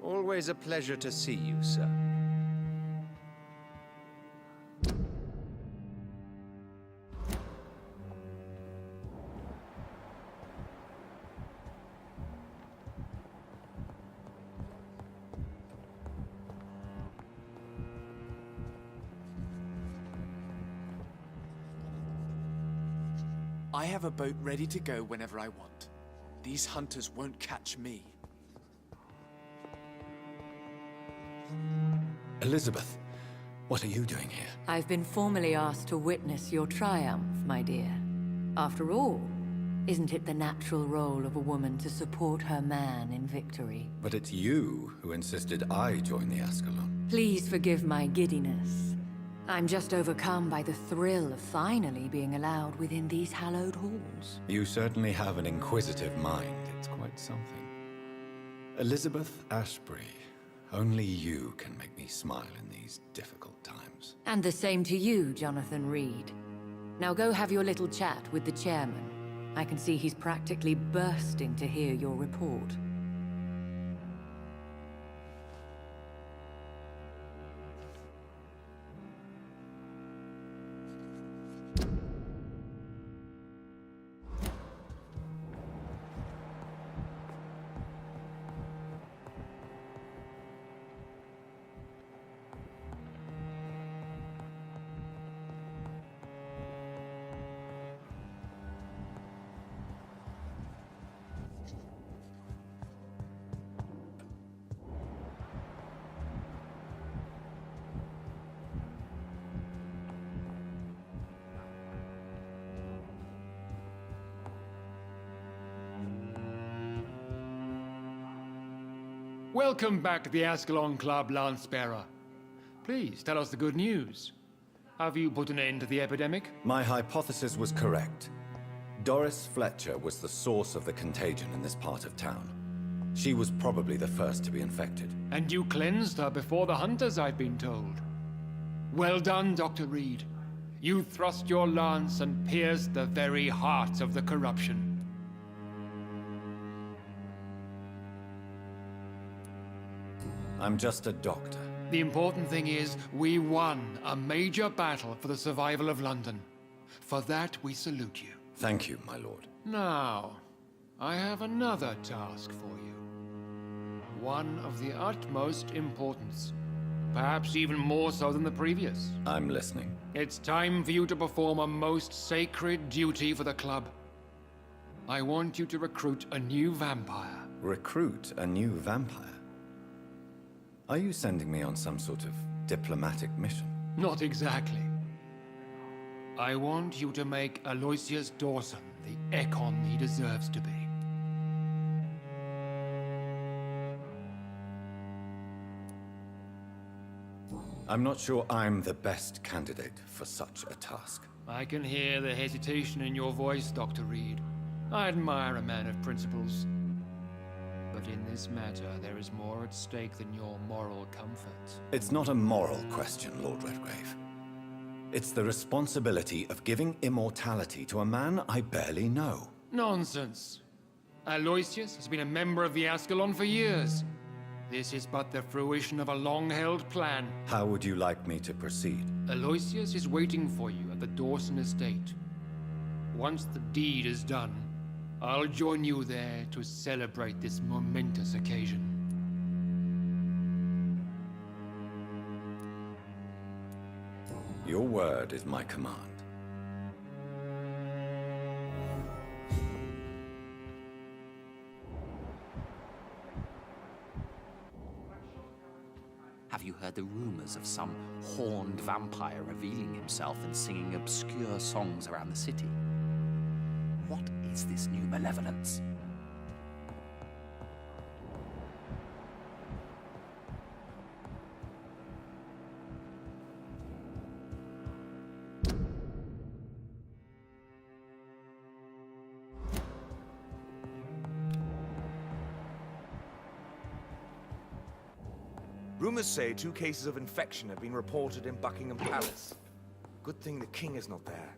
Always a pleasure to see you, sir. I have a boat ready to go whenever I want. These hunters won't catch me. Elizabeth, what are you doing here? I've been formally asked to witness your triumph, my dear. After all, isn't it the natural role of a woman to support her man in victory? But it's you who insisted I join the Ascalon. Please forgive my giddiness. I'm just overcome by the thrill of finally being allowed within these hallowed halls. You certainly have an inquisitive mind. It's quite something. Elizabeth Ashbury, only you can make me smile in these difficult times. And the same to you, Jonathan Reed. Now go have your little chat with the chairman. I can see he's practically bursting to hear your report. Welcome back to the Ascalon Club, Lance-Bearer. Please, tell us the good news. Have you put an end to the epidemic? My hypothesis was correct. Doris Fletcher was the source of the contagion in this part of town. She was probably the first to be infected. And you cleansed her before the hunters, I've been told. Well done, Dr. Reed. You thrust your lance and pierced the very heart of the corruption. I'm just a doctor. The important thing is, we won a major battle for the survival of London. For that, we salute you. Thank you, my lord. Now, I have another task for you. One of the utmost importance. Perhaps even more so than the previous. I'm listening. It's time for you to perform a most sacred duty for the club. I want you to recruit a new vampire. Recruit a new vampire? Are you sending me on some sort of diplomatic mission? Not exactly. I want you to make Aloysius Dawson the Ekon he deserves to be. I'm not sure I'm the best candidate for such a task. I can hear the hesitation in your voice, Dr. Reed. I admire a man of principles. But in this matter, there is more at stake than your moral comfort. It's not a moral question, Lord Redgrave. It's the responsibility of giving immortality to a man I barely know. Nonsense. Aloysius has been a member of the Ascalon for years. This is but the fruition of a long-held plan. How would you like me to proceed? Aloysius is waiting for you at the Dawson estate. Once the deed is done, I'll join you there to celebrate this momentous occasion. Your word is my command. Have you heard the rumors of some horned vampire revealing himself and singing obscure songs around the city? What is this new malevolence? Rumors say 2 cases of infection have been reported in Buckingham Palace. Good thing the king is not there.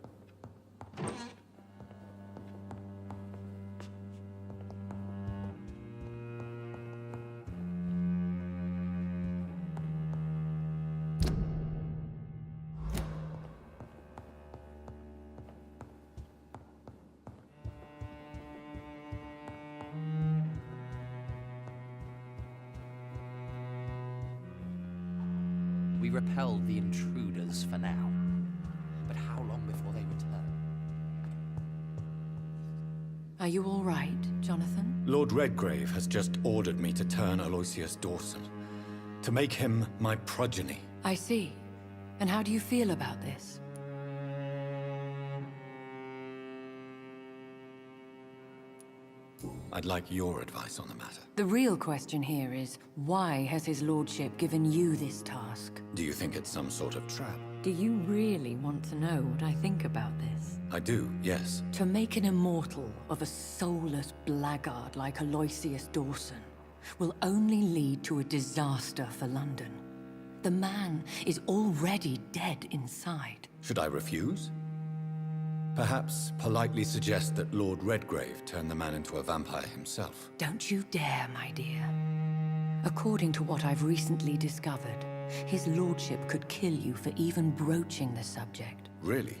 repelled the intruders for now. But how long before they return? Are you all right, Jonathan? Lord Redgrave has just ordered me to turn Aloysius Dawson, to make him my progeny. I see. And how do you feel about this? I'd like your advice on the matter. The real question here is, why has his lordship given you this task? Do you think it's some sort of trap? Do you really want to know what I think about this? I do, yes. To make an immortal of a soulless blackguard like Aloysius Dawson will only lead to a disaster for London. The man is already dead inside. Should I refuse? Perhaps politely suggest that Lord Redgrave turn the man into a vampire himself. Don't you dare, my dear. According to what I've recently discovered, his lordship could kill you for even broaching the subject. Really?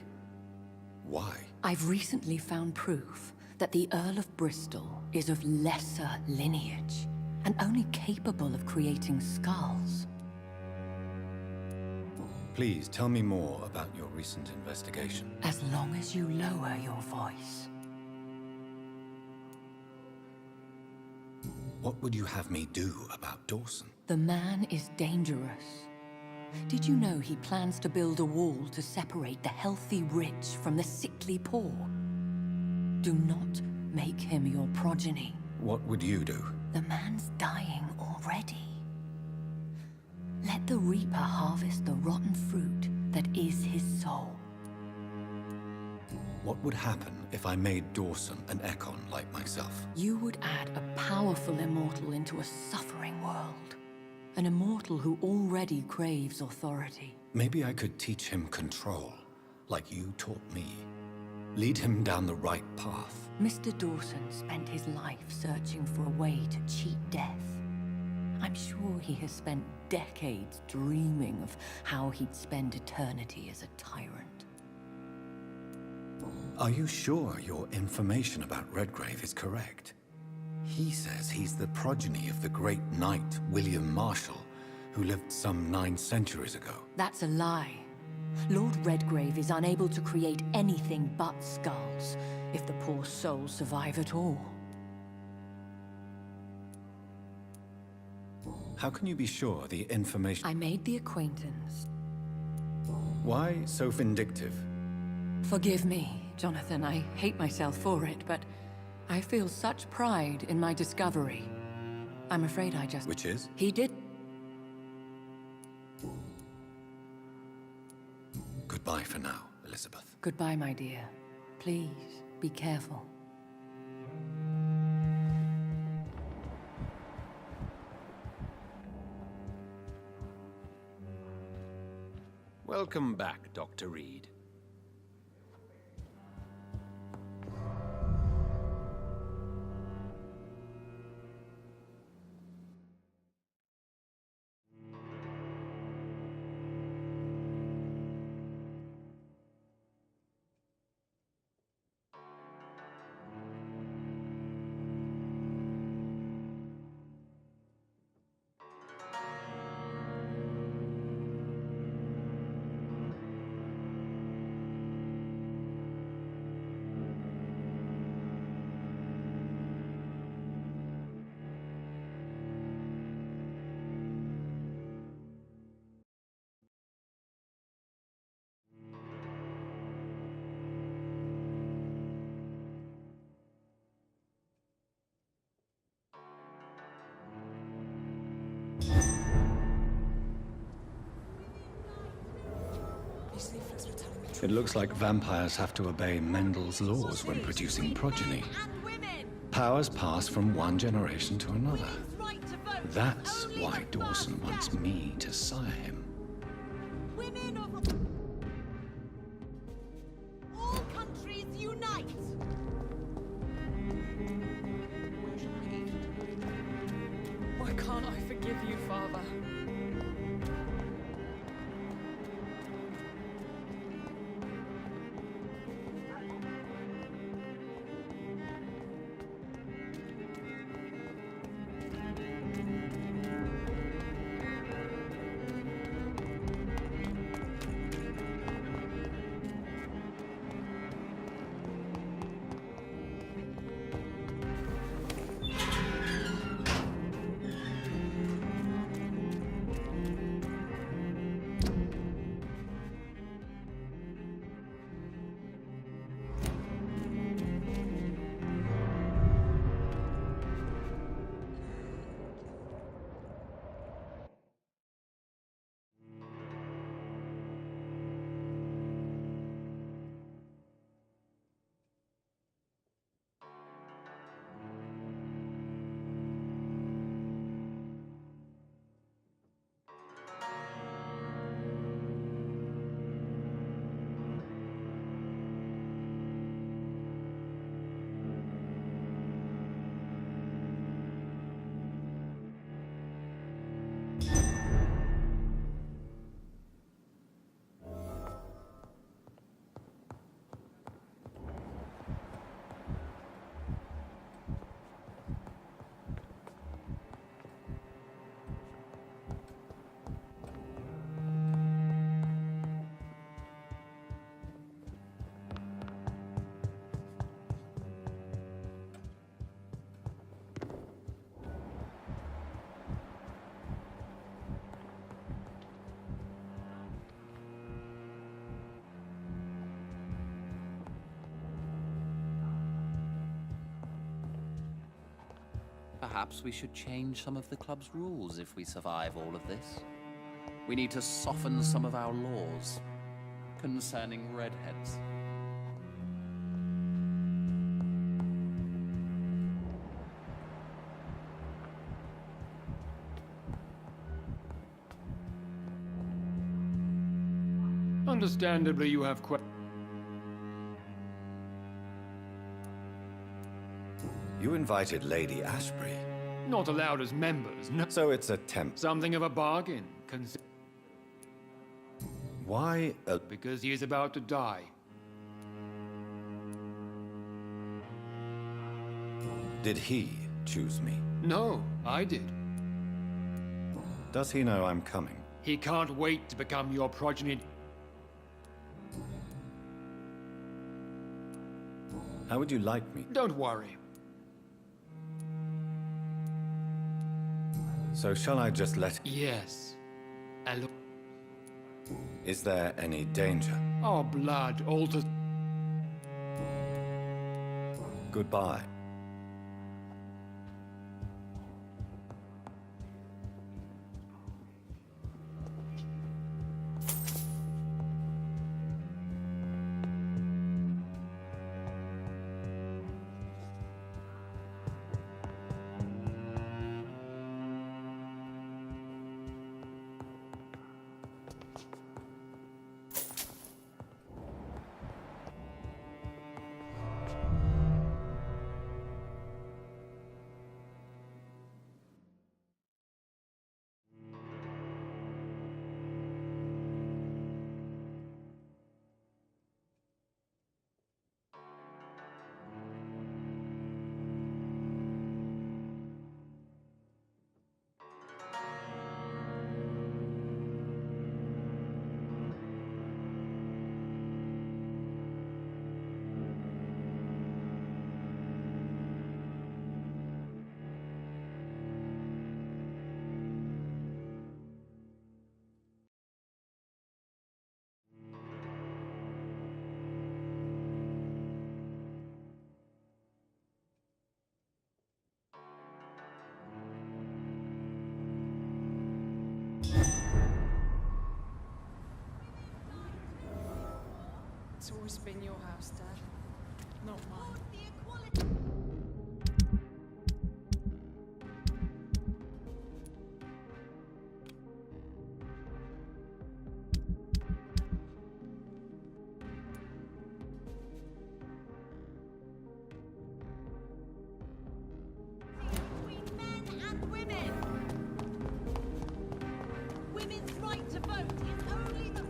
Why? I've recently found proof that the Earl of Bristol is of lesser lineage and only capable of creating skulls. Please tell me more about your recent investigation. As long as you lower your voice. What would you have me do about Dawson? The man is dangerous. Did you know he plans to build a wall to separate the healthy rich from the sickly poor? Do not make him your progeny. What would you do? The man's dying already. Let the Reaper harvest the rotten fruit that is his soul. What would happen if I made Dawson an Ekon like myself? You would add a powerful immortal into a suffering world. An immortal who already craves authority. Maybe I could teach him control, like you taught me. Lead him down the right path. Mr. Dawson spent his life searching for a way to cheat death. I'm sure he has spent decades dreaming of how he'd spend eternity as a tyrant. Are you sure your information about Redgrave is correct? He says he's the progeny of the great knight William Marshall, who lived some 9 centuries ago. That's a lie. Lord Redgrave is unable to create anything but skulls, if the poor souls survive at all. How can you be sure the information... I made the acquaintance. Why so vindictive? Forgive me, Jonathan. I hate myself for it, but I feel such pride in my discovery. I'm afraid I just... Which is? He did... Goodbye for now, Elizabeth. Goodbye, my dear. Please, be careful. Welcome back, Dr. Reed. It looks like vampires have to obey Mendel's laws when producing progeny. Powers pass from one generation to another. That's why Dawson wants me to sire him. Women of all countries unite! Why can't I forgive you, Father? Perhaps we should change some of the club's rules if we survive all of this. We need to soften some of our laws concerning redheads. Understandably, you have You invited Lady Ashbury. not allowed as members, no. So it's a temp. Something of a bargain, Why because he is about to die. did he choose me? No, I did. Does he know I'm coming? He can't wait to become your progeny. How would you like me? Don't worry. So shall I just let... Yes. And look, Is there any danger? our blood alters. Goodbye. It's always been your house, Dad. Not mine. Between men and women. Women's right to vote is only the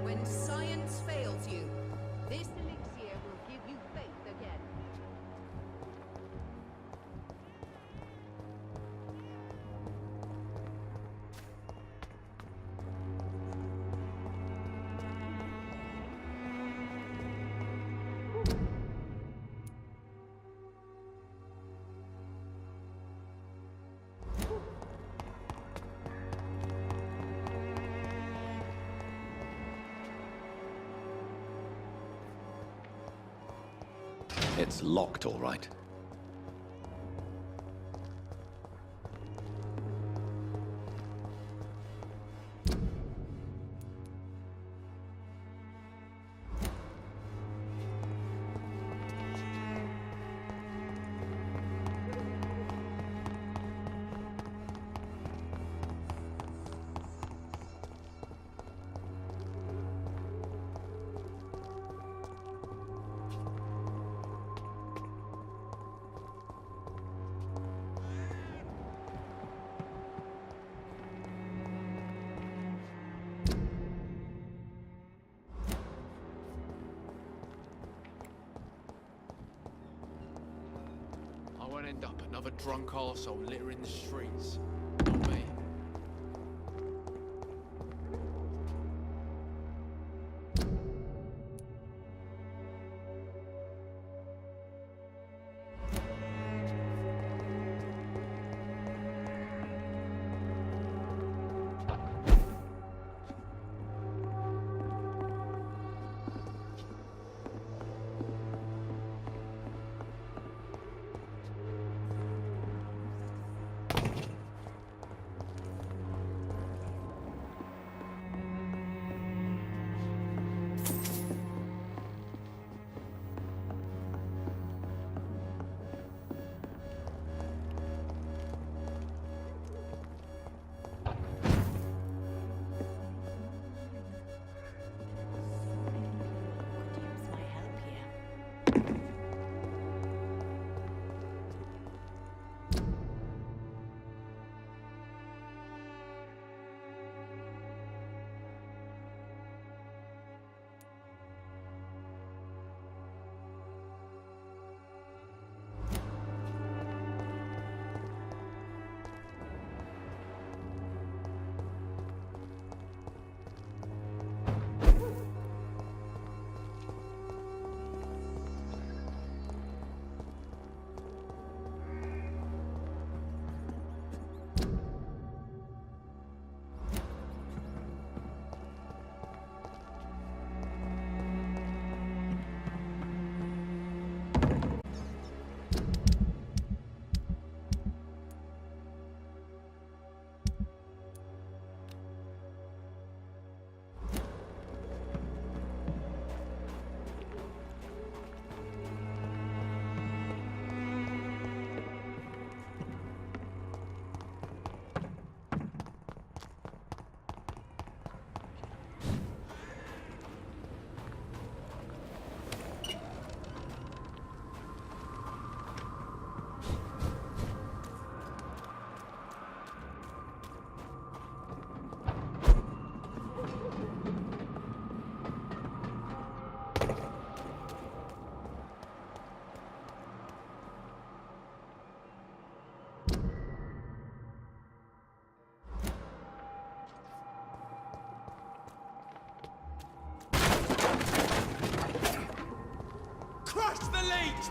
When science fails you, this elixir will give you faith again. It's locked, all right. end up another drunk arsehole littering the streets. Not me.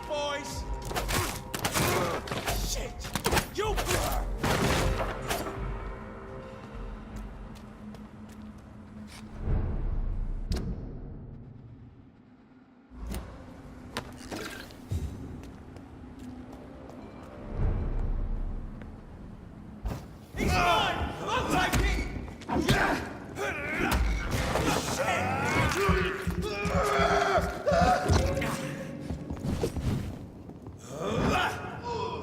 Boys! Shit! You blur! He's mine! I'll take it!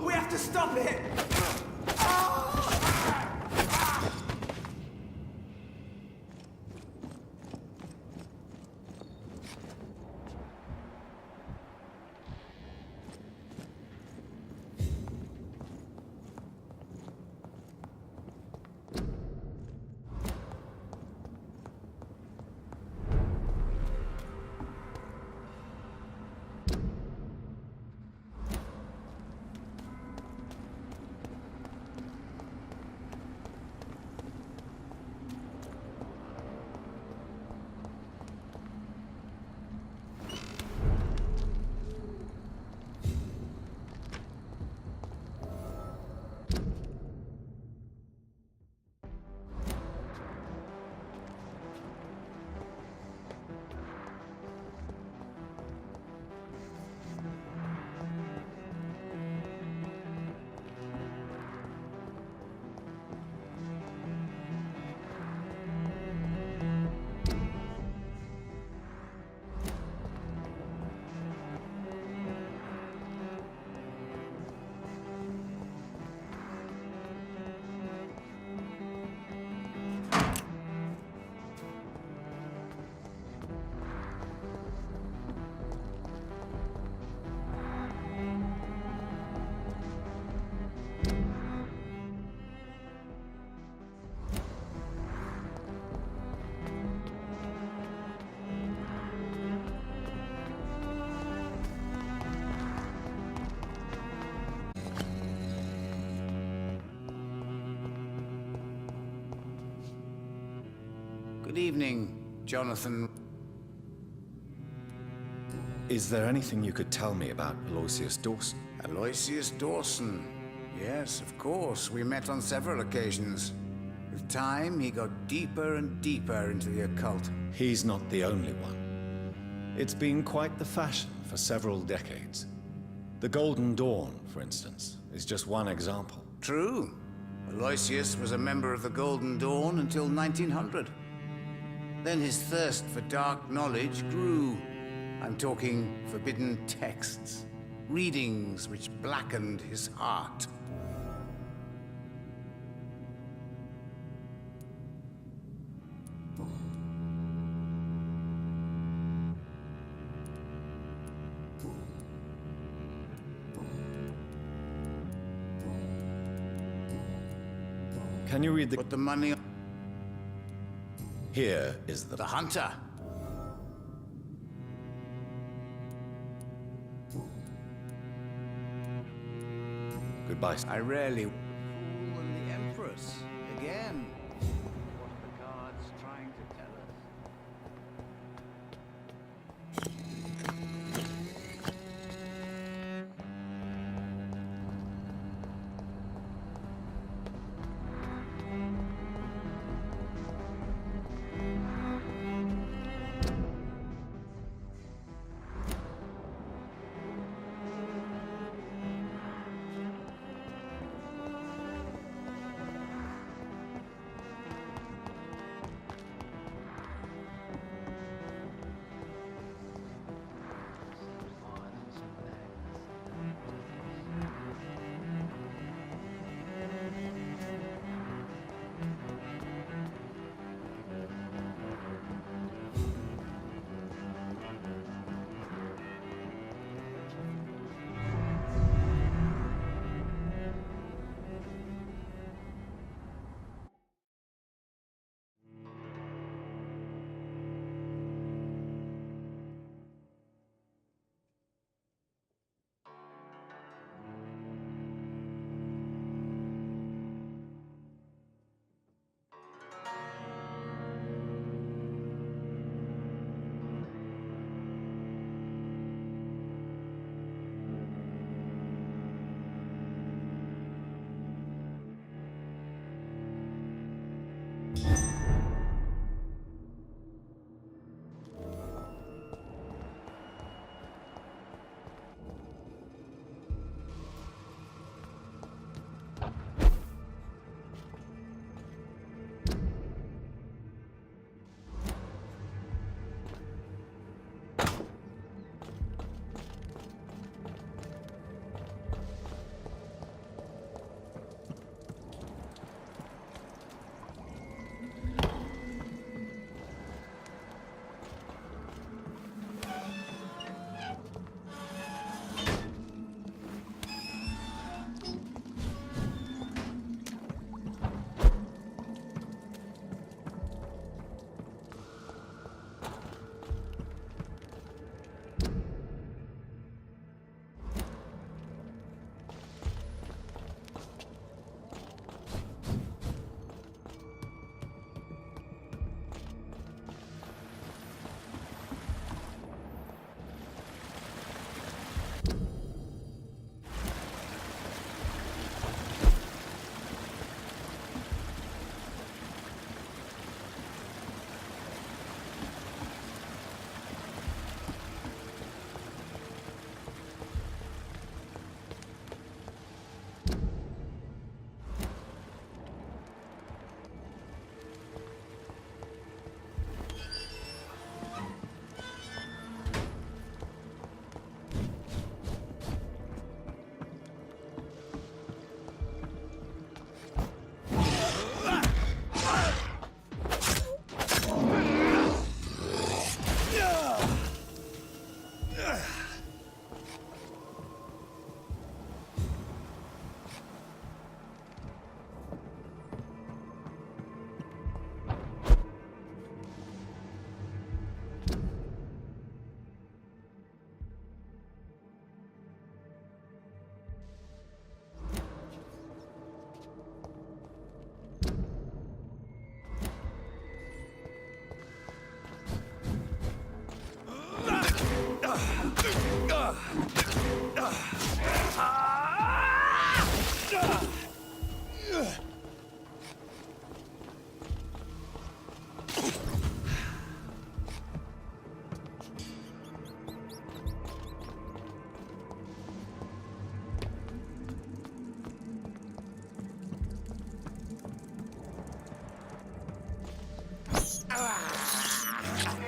We have to stop it! Good evening, Jonathan. Is there anything you could tell me about Aloysius Dawson? Aloysius Dawson. Yes, of course. We met on several occasions. With time, he got deeper and deeper into the occult. He's not the only one. It's been quite the fashion for several decades. The Golden Dawn, for instance, is just one example. True. Aloysius was a member of the Golden Dawn until 1900. Then his thirst for dark knowledge grew. I'm talking forbidden texts, readings which blackened his heart. Can you read the... Put the money on... Here is the... The hunter. Goodbye. I rarely... Fool and the Empress. Again. What are the guards trying to tell us?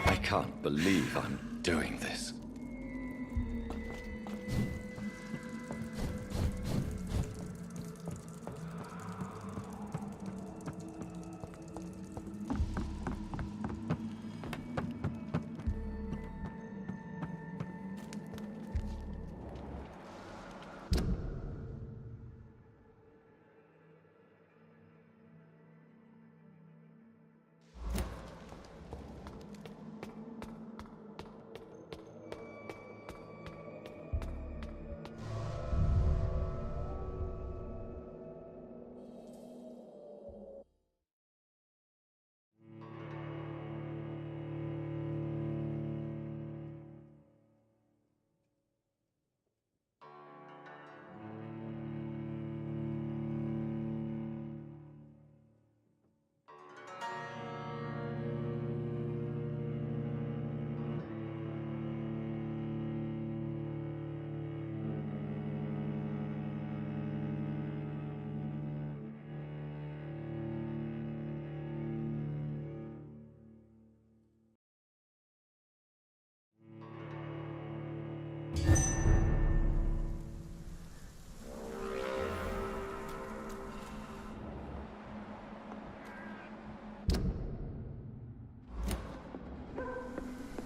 I can't believe I'm doing this.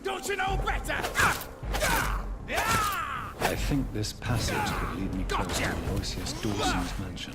Don't you know better? I think this passage could lead me close to Aloysius Dawson's mansion.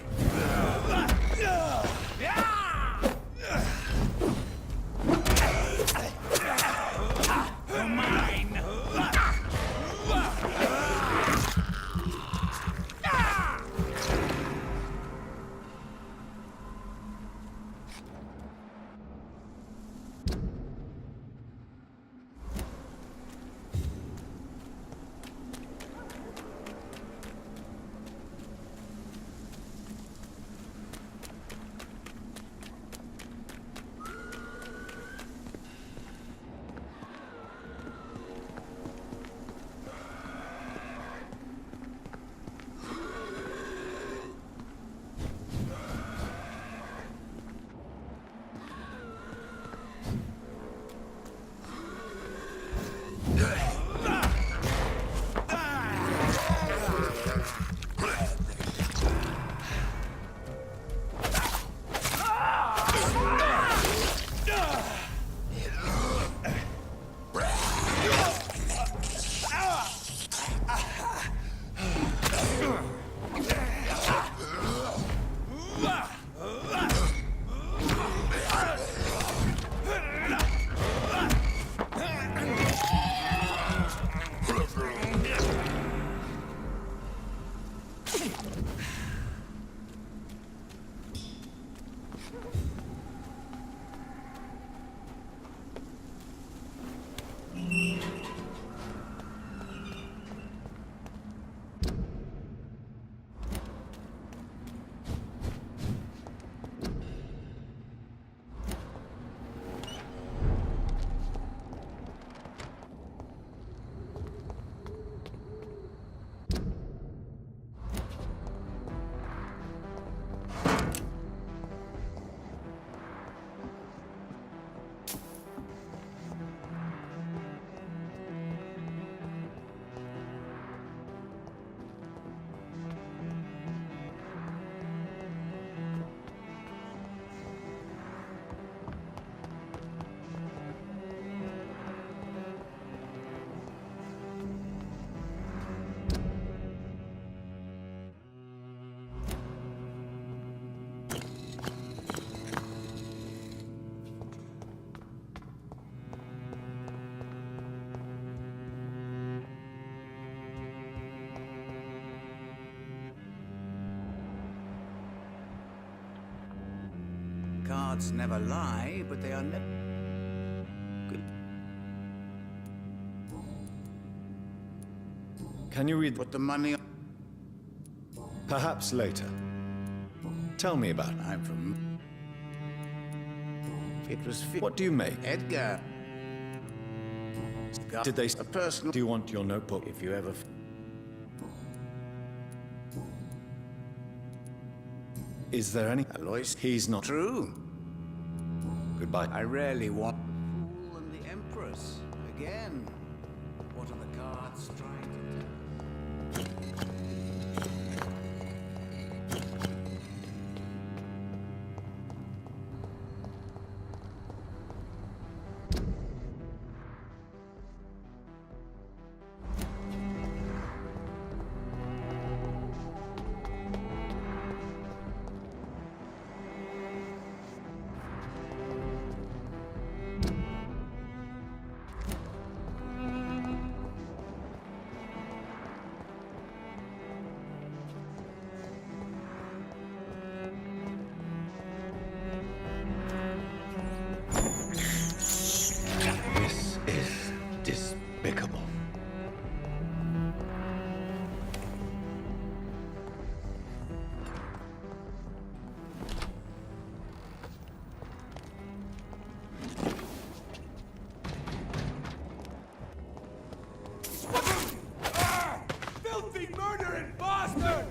Cards never lie, but they are never good. Can you read? Put the money on. Perhaps later. Tell me about it. I'm from... It was... What do you make? Edgar. Did they... A personal... Do you want your notebook? If you ever... Is there any... Alois? He's not... True. Goodbye. I rarely want... Fool and the Empress. Again. What are the cards trying to tell? This is despicable. Filthy murdering bastard!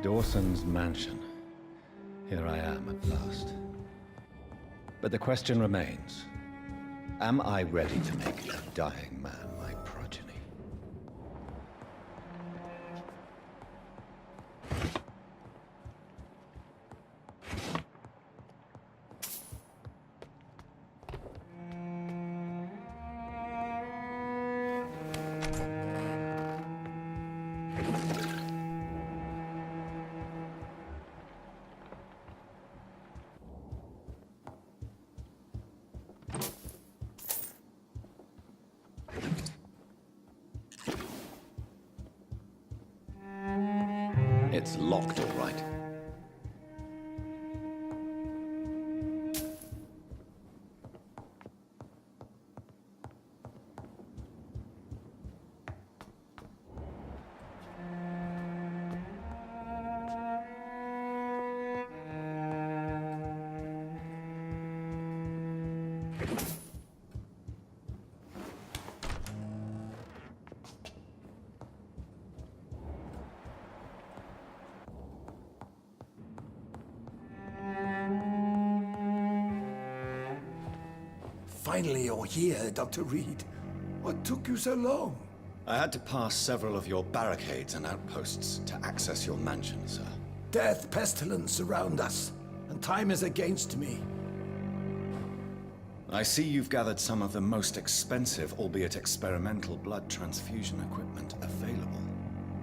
Dawson's mansion. Here I am at last. But the question remains, am I ready to make a dying man my progeny? It's locked, all right. Finally, you're here, Dr. Reed. What took you so long? I had to pass several of your barricades and outposts to access your mansion, sir. Death, pestilence surround us, and time is against me. I see you've gathered some of the most expensive, albeit experimental, blood transfusion equipment available.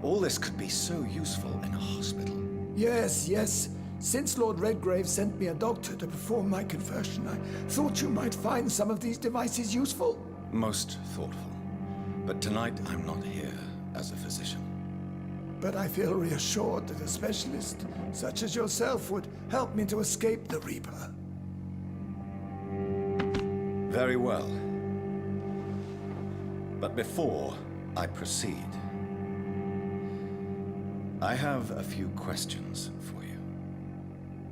All this could be so useful in a hospital. Yes. Since Lord Redgrave sent me a doctor to perform my conversion, I thought you might find some of these devices useful. Most thoughtful. But tonight I'm not here as a physician. But I feel reassured that a specialist such as yourself would help me to escape the Reaper. Very well. But before I proceed, I have a few questions for you.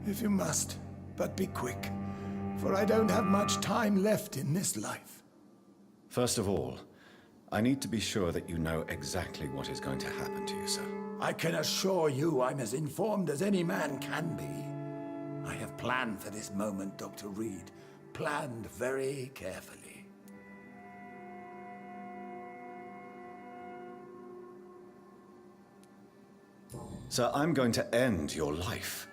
If you must, but be quick, for I don't have much time left in this life. First of all, I need to be sure that you know exactly what is going to happen to you, sir. I can assure you I'm as informed as any man can be. I have planned for this moment, Dr. Reed. Planned very carefully. Sir, I'm going to end your life.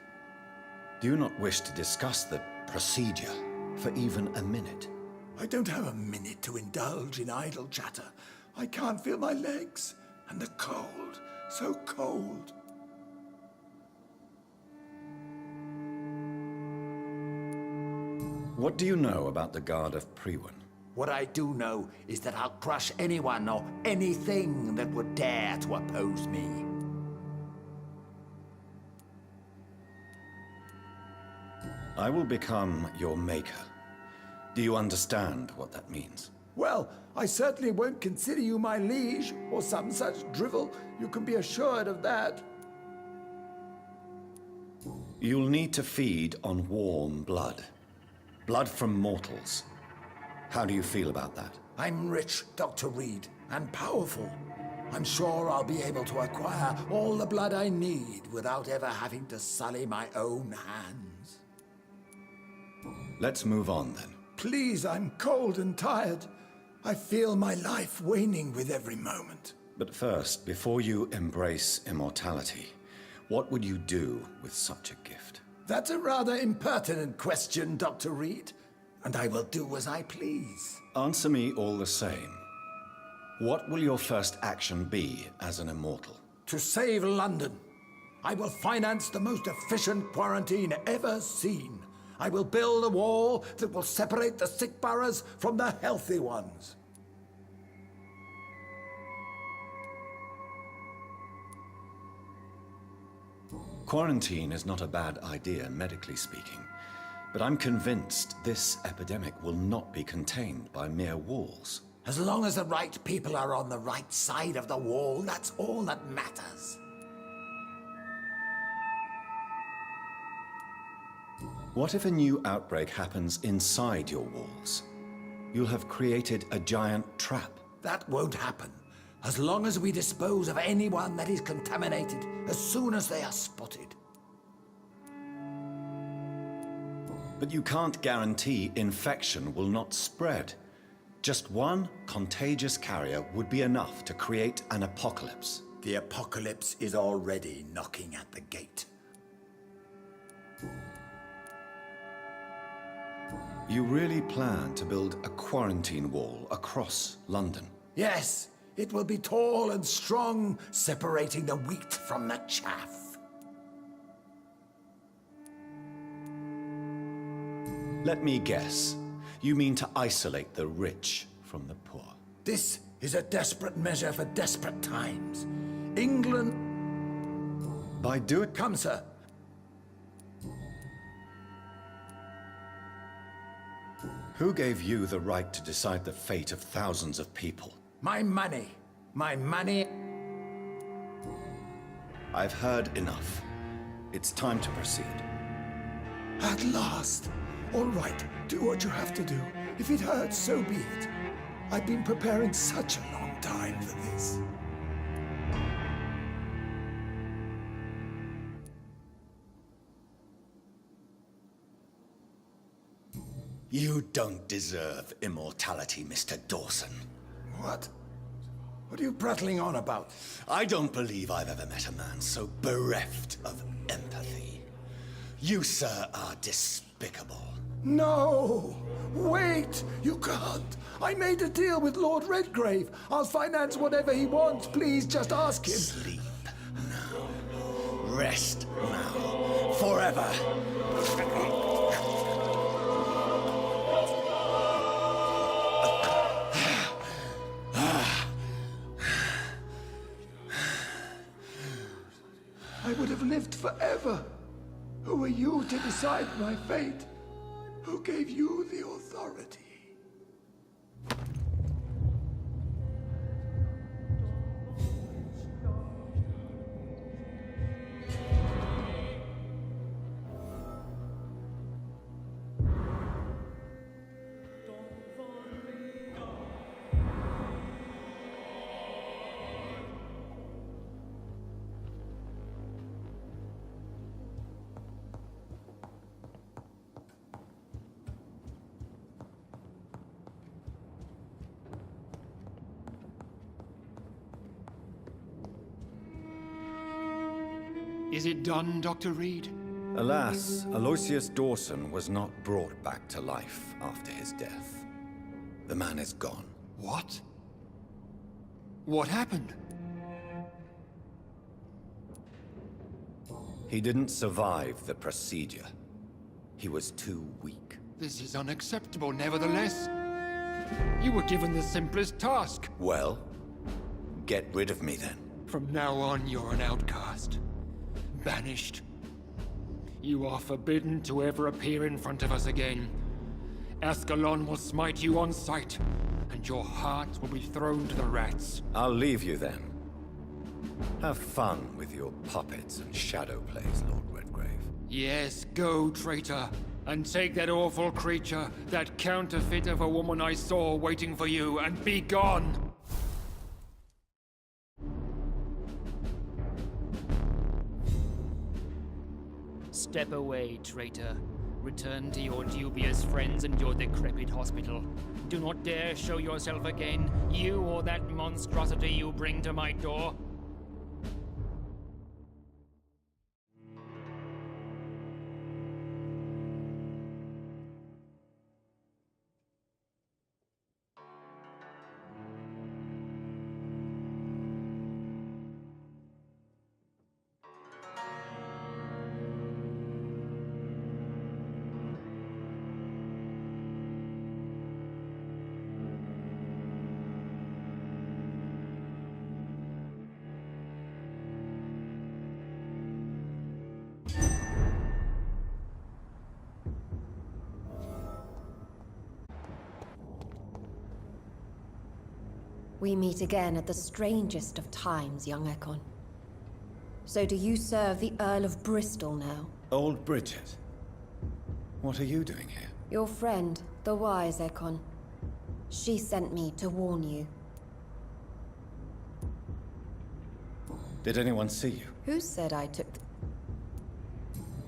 Do you not wish to discuss the procedure for even a minute? I don't have a minute to indulge in idle chatter. I can't feel my legs, and the cold, so cold. What do you know about the Guard of Priwen? What I do know is that I'll crush anyone or anything that would dare to oppose me. I will become your maker. Do you understand what that means? Well, I certainly won't consider you my liege, or some such drivel. You can be assured of that. You'll need to feed on warm blood. Blood from mortals. How do you feel about that? I'm rich, Dr. Reed, and powerful. I'm sure I'll be able to acquire all the blood I need without ever having to sully my own hands. Let's move on, then. Please, I'm cold and tired. I feel my life waning with every moment. But first, before you embrace immortality, what would you do with such a gift? That's a rather impertinent question, Dr. Reed, and I will do as I please. Answer me all the same. What will your first action be as an immortal? To save London. I will finance the most efficient quarantine ever seen. I will build a wall that will separate the sick boroughs from the healthy ones. Quarantine is not a bad idea, medically speaking. But I'm convinced this epidemic will not be contained by mere walls. As long as the right people are on the right side of the wall, that's all that matters. What if a new outbreak happens inside your walls? You'll have created a giant trap. That won't happen. As long as we dispose of anyone that is contaminated as soon as they are spotted. But you can't guarantee infection will not spread. Just one contagious carrier would be enough to create an apocalypse. The apocalypse is already knocking at the gate. You really plan to build a quarantine wall across London? Yes, it will be tall and strong, separating the wheat from the chaff. Let me guess. You mean to isolate the rich from the poor? This is a desperate measure for desperate times. England... By doing... Come, sir. Who gave you the right to decide the fate of thousands of people? My money. My money. I've heard enough. It's time to proceed. At last. All right, do what you have to do. If it hurts, so be it. I've been preparing such a long time for this. You don't deserve immortality, Mr. Dawson. What? What are you prattling on about? I don't believe I've ever met a man so bereft of empathy. You, sir, are despicable. despicable. No! Wait! You can't! I made a deal with Lord Redgrave. I'll finance whatever he wants. Please, just ask him. Sleep now. Rest now. Forever. I would have lived forever. Who are you to decide my fate? Who gave you the authority? Is it done, Dr. Reed? Alas, Aloysius Dawson was not brought back to life after his death. The man is gone. What? What happened? He didn't survive the procedure. He was too weak. This is unacceptable, nevertheless. You were given the simplest task. Well, get rid of me then. From now on, you're an outcast. Banished. You are forbidden to ever appear in front of us again. Ascalon will smite you on sight, and your heart will be thrown to the rats. I'll leave you then. Have fun with your puppets and shadow plays, Lord Redgrave. Yes, go, traitor, and take that awful creature, that counterfeit of a woman I saw waiting for you, and be gone! Step away, traitor. Return to your dubious friends and your decrepit hospital. Do not dare show yourself again, you or that monstrosity you bring to my door. We meet again at the strangest of times, young Ekon. So do you serve the Earl of Bristol now? Old Bridget. What are you doing here? Your friend, the wise Ekon. She sent me to warn you. Did anyone see you? Who said I took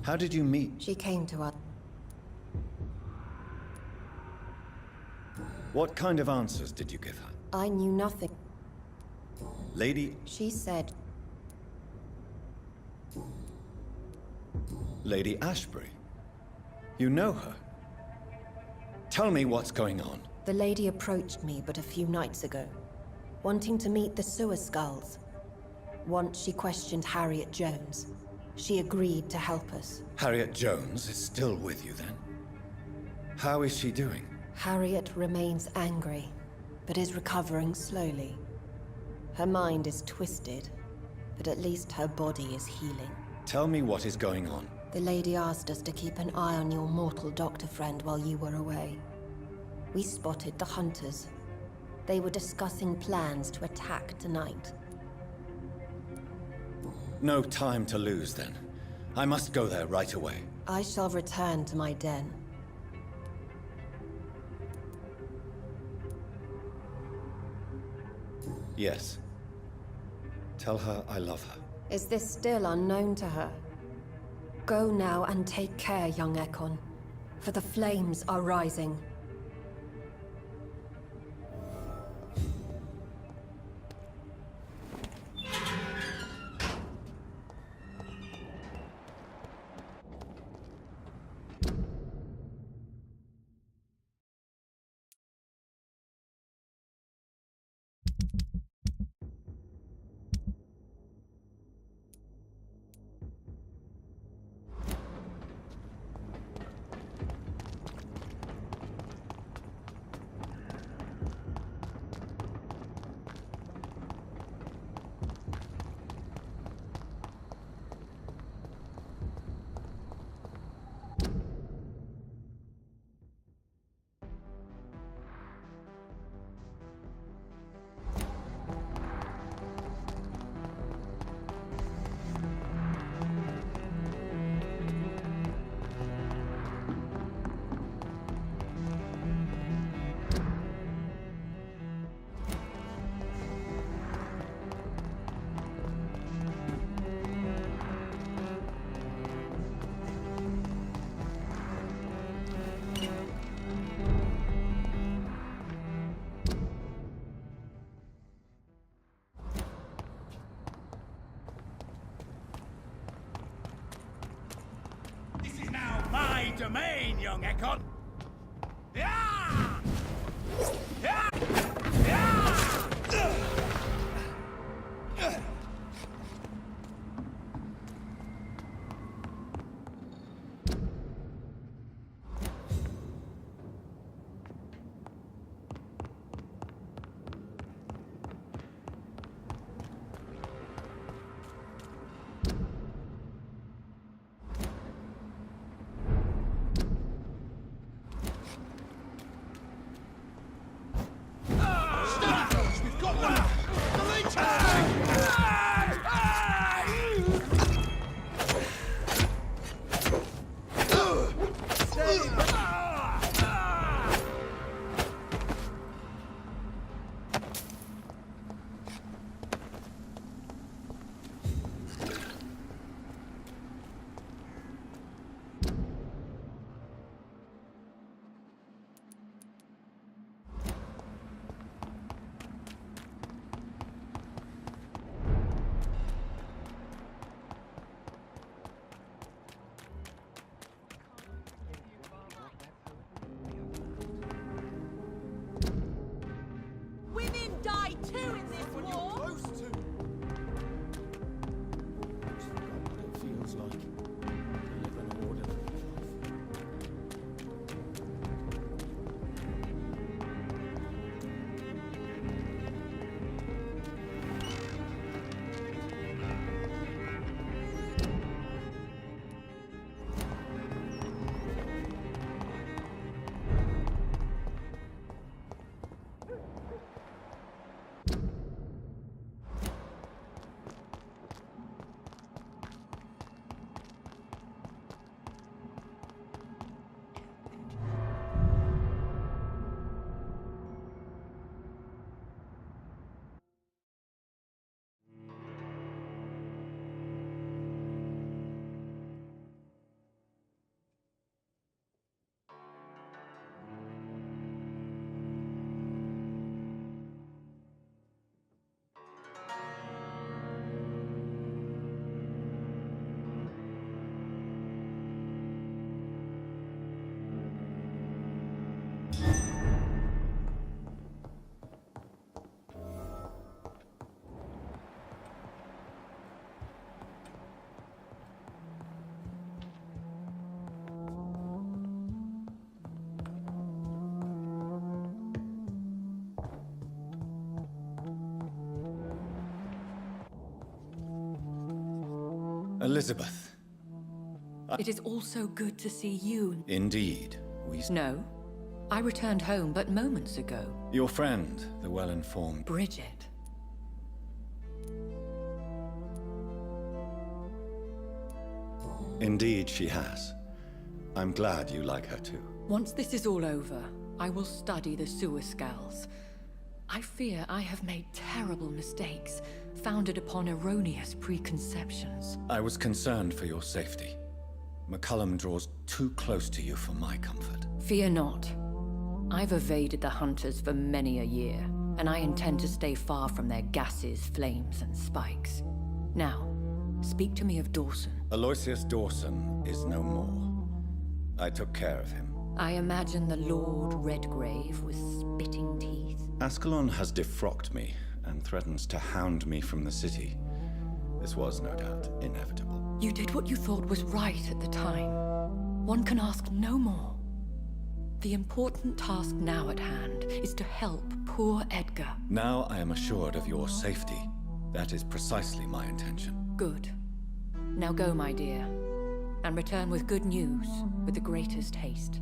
How did you meet? She came to us. What kind of answers did you give her? I knew nothing. Lady... She said... Lady Ashbury? You know her? Tell me what's going on. The lady approached me but a few nights ago, wanting to meet the sewer skulls. Once she questioned Harriet Jones. She agreed to help us. Harriet Jones is still with you then? How is she doing? Harriet remains angry, but is recovering slowly. Her mind is twisted, but at least her body is healing. Tell me what is going on. The lady asked us to keep an eye on your mortal doctor friend while you were away. We spotted the hunters. They were discussing plans to attack tonight. No time to lose then. I must go there right away. I shall return to my den. Yes. Tell her I love her. Is this still unknown to her? Go now and take care, young Ekon, for the flames are rising. back on. Women die too in this war! It feels like to live an orderly life. Elizabeth. It is also good to see you. Indeed. No. I returned home but moments ago. Your friend, the well-informed... Bridget. Indeed, she has. I'm glad you like her too. Once this is all over, I will study the sewer skulls. I fear I have made terrible mistakes, founded upon erroneous preconceptions. I was concerned for your safety. McCullum draws too close to you for my comfort. Fear not. I've evaded the hunters for many a year, and I intend to stay far from their gases, flames, and spikes. Now, speak to me of Dawson. Aloysius Dawson is no more. I took care of him. I imagine the Lord Redgrave with spitting teeth. Ascalon has defrocked me and threatens to hound me from the city. This was, no doubt, inevitable. You did what you thought was right at the time. One can ask no more. The important task now at hand is to help poor Edgar. Now I am assured of your safety. That is precisely my intention. Good. Now go, my dear, and return with good news with the greatest haste.